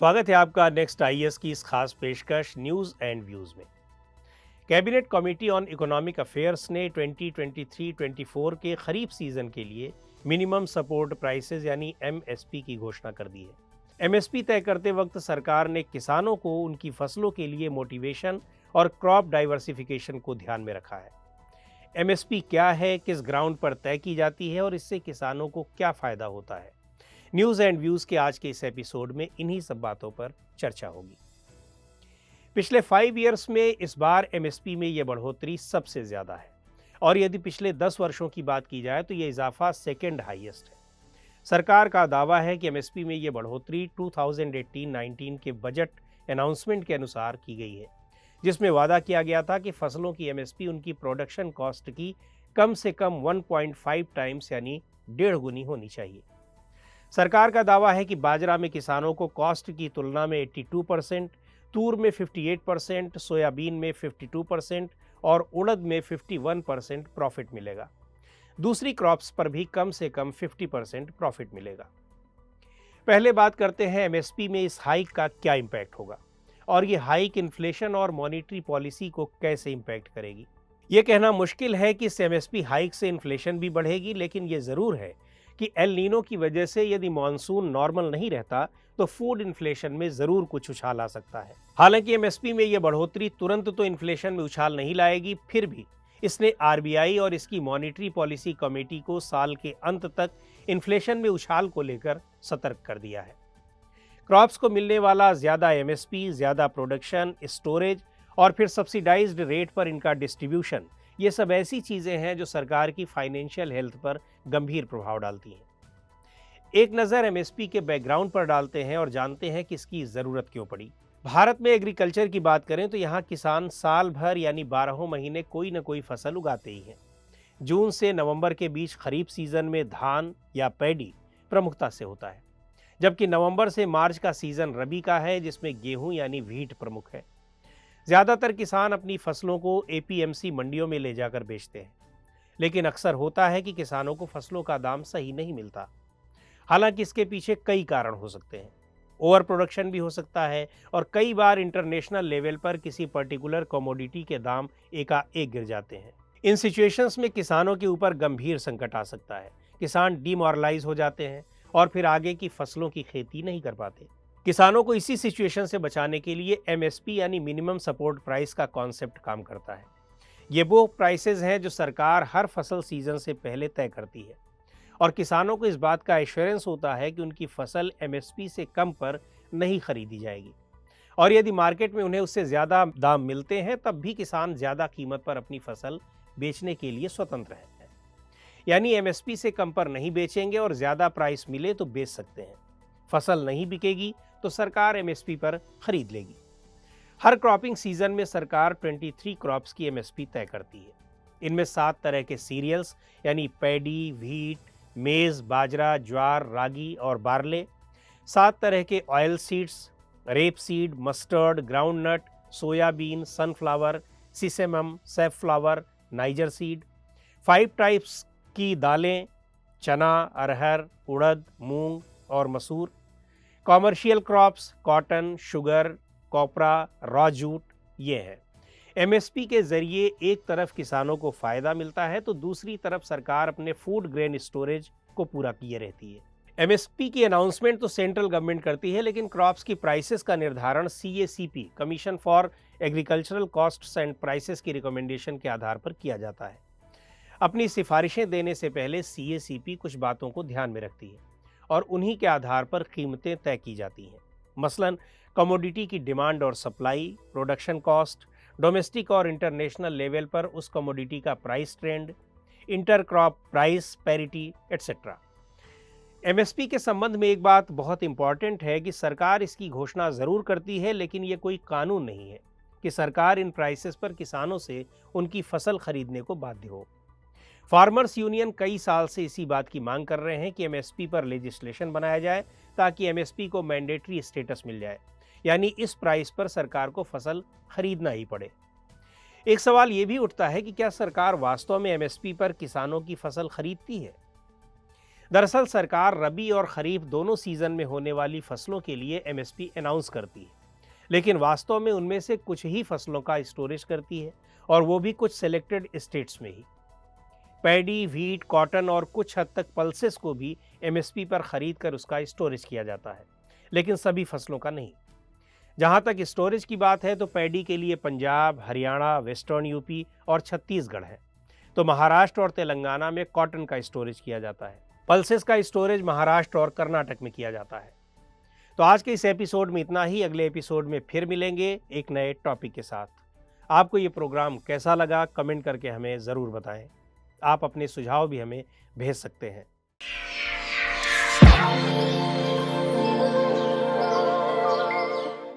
स्वागत है आपका नेक्स्ट आईएएस की इस खास पेशकश न्यूज़ एंड व्यूज़ में। Cabinet committee on economic affairs ने 2023-24 के खरीफ सीजन के लिए मिनिमम सपोर्ट प्राइसेस यानी एमएसपी की घोषणा कर दी है। एमएसपी तय करते वक्त सरकार ने किसानों को उनकी फसलों के लिए मोटिवेशन और क्रॉप डाइवर्सिफिकेशन को ध्यान में रखा है। एमएसपी क्या है, किस ग्राउंड पर तय की जाती है और इससे किसानों को क्या फ़ायदा होता है, न्यूज़ एंड व्यूज़ के आज के इस एपिसोड में इन्हीं सब बातों पर चर्चा होगी। पिछले 5 ईयर्स में इस बार एमएसपी में ये बढ़ोतरी सबसे ज़्यादा है और यदि पिछले 10 वर्षों की बात की जाए तो ये इजाफा सेकेंड हाईएस्ट है। सरकार का दावा है कि एमएसपी में ये बढ़ोतरी 2018-19 के बजट अनाउंसमेंट के अनुसार की गई है, जिसमें वादा किया गया था कि फसलों की एमएसपी उनकी प्रोडक्शन कॉस्ट की कम से कम 1.5 टाइम्स यानी 1.5 गुनी होनी चाहिए। सरकार का दावा है कि बाजरा में किसानों को कॉस्ट की तुलना में 82%, तूर में 58%, सोयाबीन में 52% और उड़द में 51% प्रॉफिट मिलेगा। दूसरी क्रॉप्स पर भी कम से कम 50% प्रॉफिट मिलेगा। पहले बात करते हैं एमएसपी में इस हाइक का क्या इम्पैक्ट होगा और ये हाइक इन्फ्लेशन और मॉनेटरी पॉलिसी को कैसे इम्पैक्ट करेगी। ये कहना मुश्किल है कि इस एमएसपी हाइक से इन्फ्लेशन भी बढ़ेगी, लेकिन ये ज़रूर है कि एल नीनो की वजह से यदि मॉनसून नॉर्मल नहीं रहता तो फूड इन्फ्लेशन में ज़रूर कुछ उछाल आ सकता है। हालांकि एमएसपी में यह बढ़ोतरी तुरंत तो इन्फ्लेशन में उछाल नहीं लाएगी, फिर भी इसने आरबीआई और इसकी मॉनेटरी पॉलिसी कमेटी को साल के अंत तक इन्फ्लेशन में उछाल को लेकर सतर्क कर दिया है। क्रॉप्स को मिलने वाला ज़्यादा एमएसपी, ज़्यादा प्रोडक्शन, स्टोरेज और फिर सब्सिडाइज्ड रेट पर इनका डिस्ट्रीब्यूशन, ये सब ऐसी चीज़ें हैं जो सरकार की फाइनेंशियल हेल्थ पर गंभीर प्रभाव डालती हैं। एक नज़र एमएसपी के बैकग्राउंड पर डालते हैं और जानते हैं कि इसकी ज़रूरत क्यों पड़ी। भारत में एग्रीकल्चर की बात करें तो यहाँ किसान साल भर यानी 12 महीने कोई न कोई फसल उगाते ही हैं। जून से नवंबर के बीच खरीफ सीजन में धान या पैडी प्रमुखता से होता है, जबकि नवंबर से मार्च का सीजन रबी का है, जिसमें गेहूं यानी व्हीट प्रमुख है। ज़्यादातर किसान अपनी फसलों को एपीएमसी मंडियों में ले जाकर बेचते हैं, लेकिन अक्सर होता है कि किसानों को फसलों का दाम सही नहीं मिलता। हालांकि इसके पीछे कई कारण हो सकते हैं। ओवर प्रोडक्शन भी हो सकता है और कई बार इंटरनेशनल लेवल पर किसी पर्टिकुलर कमोडिटी के दाम एकाएक गिर जाते हैं। इन सिचुएशंस में किसानों के ऊपर गंभीर संकट आ सकता है। किसान डिमोरलाइज हो जाते हैं और फिर आगे की फसलों की खेती नहीं कर पाते। किसानों को इसी सिचुएशन से बचाने के लिए एमएसपी यानी मिनिमम सपोर्ट प्राइस का कॉन्सेप्ट काम करता है। ये वो प्राइसेस हैं जो सरकार हर फसल सीजन से पहले तय करती है और किसानों को इस बात का एश्योरेंस होता है कि उनकी फसल एमएसपी से कम पर नहीं खरीदी जाएगी और यदि मार्केट में उन्हें उससे ज़्यादा दाम मिलते हैं तब भी किसान ज़्यादा कीमत पर अपनी फसल बेचने के लिए स्वतंत्र हैं। यानी एमएसपी से कम पर नहीं बेचेंगे और ज़्यादा प्राइस मिले तो बेच सकते हैं। फसल नहीं बिकेगी तो सरकार एमएसपी पर खरीद लेगी। हर क्रॉपिंग सीजन में सरकार 23 क्रॉप्स की एमएसपी तय करती है। इनमें 7 तरह के सीरियल्स यानी पैडी, व्हीट, मेज़, बाजरा, ज्वार, रागी और बार्ले, 7 तरह के oil seeds, rape seed, mustard, groundnut, soybean, sunflower, sesamum, safflower, niger seed, 5 types की दालें, चना, अरहर, उड़द, मूंग और मसूर, commercial crops, cotton, sugar, copra, raw jute, ये है। एमएसपी के जरिए एक तरफ किसानों को फायदा मिलता है तो दूसरी तरफ सरकार अपने फूड ग्रेन स्टोरेज को पूरा किए रहती है। एमएसपी की अनाउंसमेंट तो सेंट्रल गवर्नमेंट करती है, लेकिन क्रॉप्स की प्राइसेस का निर्धारण CACP, commission for agricultural costs and prices की रिकमेंडेशन के आधार पर किया जाता है। अपनी सिफारिशें देने से पहले सीएसीपी कुछ बातों को ध्यान में रखती है और उन्हीं के आधार पर कीमतें तय की जाती हैं। मसलन कमोडिटी की डिमांड और सप्लाई, प्रोडक्शन कॉस्ट, डोमेस्टिक और इंटरनेशनल लेवल पर उस कमोडिटी का price trend, intercrop price parity etcetera. MSP के संबंध में एक बात बहुत इंपॉर्टेंट है कि सरकार इसकी घोषणा ज़रूर करती है, लेकिन ये कोई कानून नहीं है कि सरकार इन प्राइसेस पर किसानों से उनकी फसल खरीदने को बाध्य हो। फार्मर्स यूनियन कई साल से इसी बात की मांग कर रहे हैं कि एमएसपी पर लेजिस्लेशन बनाया जाए ताकि एमएसपी को मैंडेटरी स्टेटस मिल जाए, यानी इस प्राइस पर सरकार को फसल खरीदना ही पड़े। एक सवाल ये भी उठता है कि क्या सरकार वास्तव में एमएसपी पर किसानों की फसल खरीदती है? दरअसल सरकार रबी और खरीफ दोनों सीजन में होने वाली फसलों के लिए एमएसपी अनाउंस करती है, लेकिन वास्तव में उनमें से कुछ ही फसलों का स्टोरेज करती है, और वो भी कुछ सिलेक्टेड स्टेट्स में ही। पैडी, व्हीट, कॉटन और कुछ हद तक पल्सेस को भी एमएसपी पर खरीद कर उसका स्टोरेज किया जाता है, लेकिन सभी फसलों का नहीं। जहां तक स्टोरेज की बात है तो पैडी के लिए पंजाब, हरियाणा, वेस्टर्न यूपी और छत्तीसगढ़ है, तो महाराष्ट्र और तेलंगाना में कॉटन का स्टोरेज किया जाता है। पल्सेस का स्टोरेज महाराष्ट्र और कर्नाटक में किया जाता है। तो आज के इस एपिसोड में इतना ही। अगले एपिसोड में फिर मिलेंगे एक नए टॉपिक के साथ। आपको ये प्रोग्राम कैसा लगा कमेंट करके हमें ज़रूर बताएं। आप अपने सुझाव भी हमें भेज सकते हैं।